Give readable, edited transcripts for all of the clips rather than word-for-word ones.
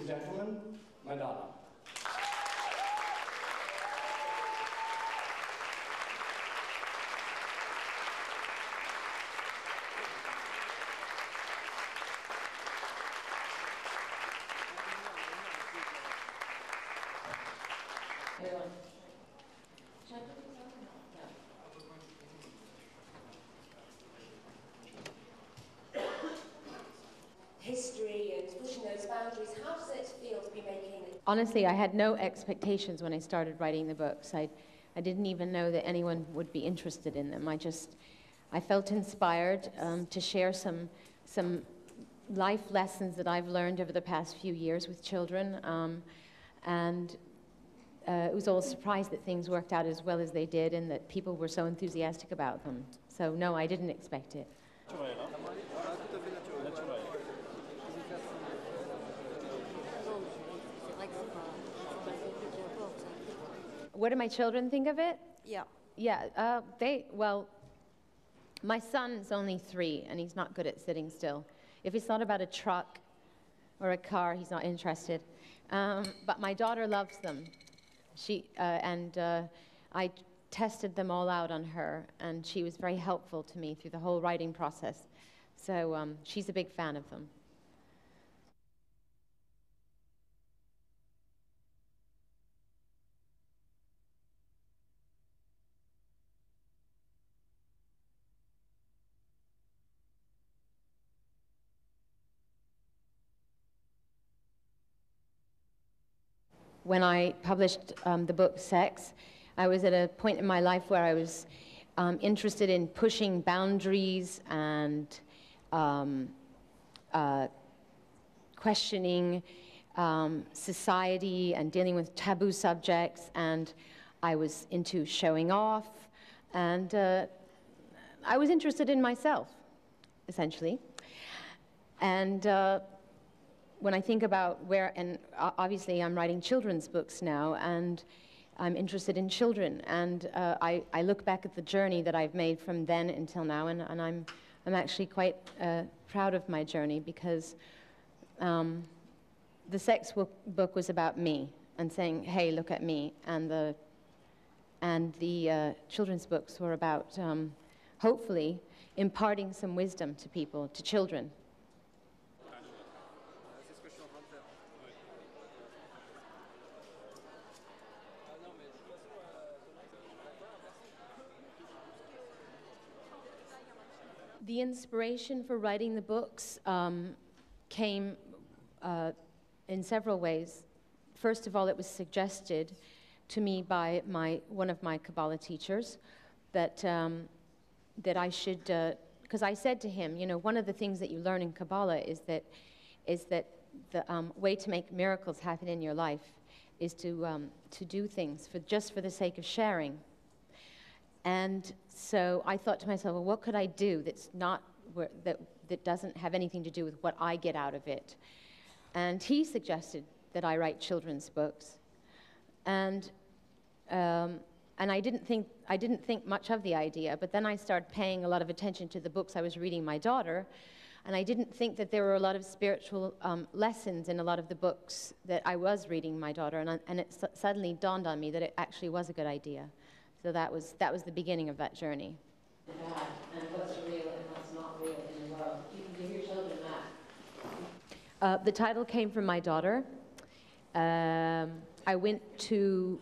gentlemen, Madonna. History and pushing those boundaries, how does it feel to be making it? Honestly, I had no expectations when I started writing the books. I didn't even know that anyone would be interested in them. I felt inspired to share some life lessons that I've learned over the past few years with children, and it was all a surprise that things worked out as well as they did and that people were so enthusiastic about them. So no, I didn't expect it. What do my children think of it? Yeah. Yeah, well, my son's only 3 and he's not good at sitting still. If it's not about a truck or a car, he's not interested. But my daughter loves them. I tested them all out on her, and she was very helpful to me through the whole writing process. So she's a big fan of them. When I published the book Sex, I was at a point in my life where I was interested in pushing boundaries and questioning society and dealing with taboo subjects, and I was into showing off, and I was interested in myself, essentially. And when I think about and obviously I'm writing children's books now, and I'm interested in children, and I look back at the journey that I've made from then until now, and I'm actually quite proud of my journey, because the sex book was about me and saying, hey, look at me, and the children's books were about hopefully imparting some wisdom to people, to children. The inspiration for writing the books came in several ways. First of all, it was suggested to me by one of my Kabbalah teachers that I should, because I said to him, you know, one of the things that you learn in Kabbalah is that the way to make miracles happen in your life is to do things just for the sake of sharing. And so I thought to myself, well, what could I do that's not that doesn't have anything to do with what I get out of it? And he suggested that I write children's books, and I didn't think much of the idea. But then I started paying a lot of attention to the books I was reading my daughter, and I didn't think that there were a lot of spiritual lessons in a lot of the books that I was reading my daughter, and it suddenly dawned on me that it actually was a good idea. So that was the beginning of that journey. And what's real and what's not real in the world. You can give your children that. The title came from my daughter. I went to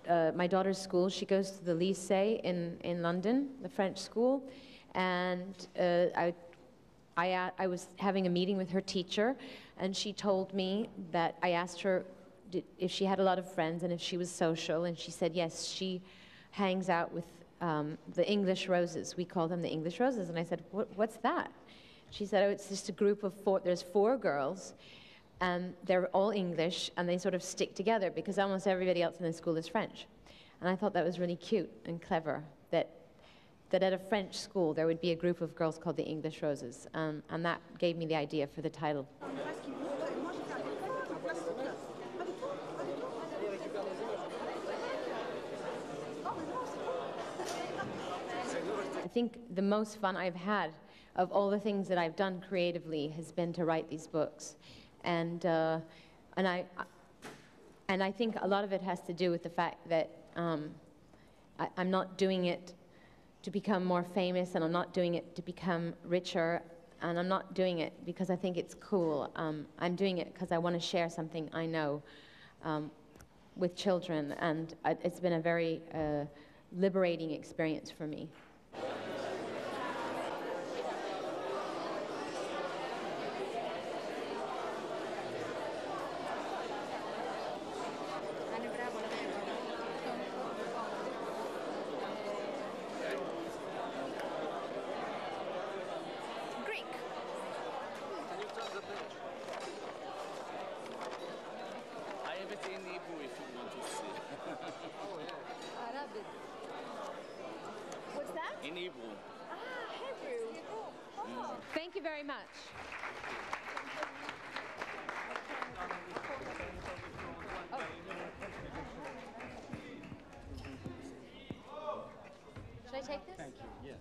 my daughter's school. She goes to the Lycée in London, the French school, and I was having a meeting with her teacher, and she told me that I asked her if she had a lot of friends and if she was social, and she said yes, she hangs out with the English Roses. We call them the English Roses. And I said, what's that? She said, oh, it's just a group of 4, there's 4 girls, and they're all English, and they sort of stick together because almost everybody else in the school is French. And I thought that was really cute and clever, that at a French school there would be a group of girls called the English Roses, and that gave me the idea for the title. I think the most fun I've had of all the things that I've done creatively has been to write these books. And And I think a lot of it has to do with the fact that I'm not doing it to become more famous, and I'm not doing it to become richer, and I'm not doing it because I think it's cool. I'm doing it because I want to share something I know with children, and it's been a very liberating experience for me. Greek. I have it in Hebrew if you want to see. Arabic. What's that? In Hebrew. Ah, Hebrew. Oh. Thank you very much. Should I take this? Thank you. Yes.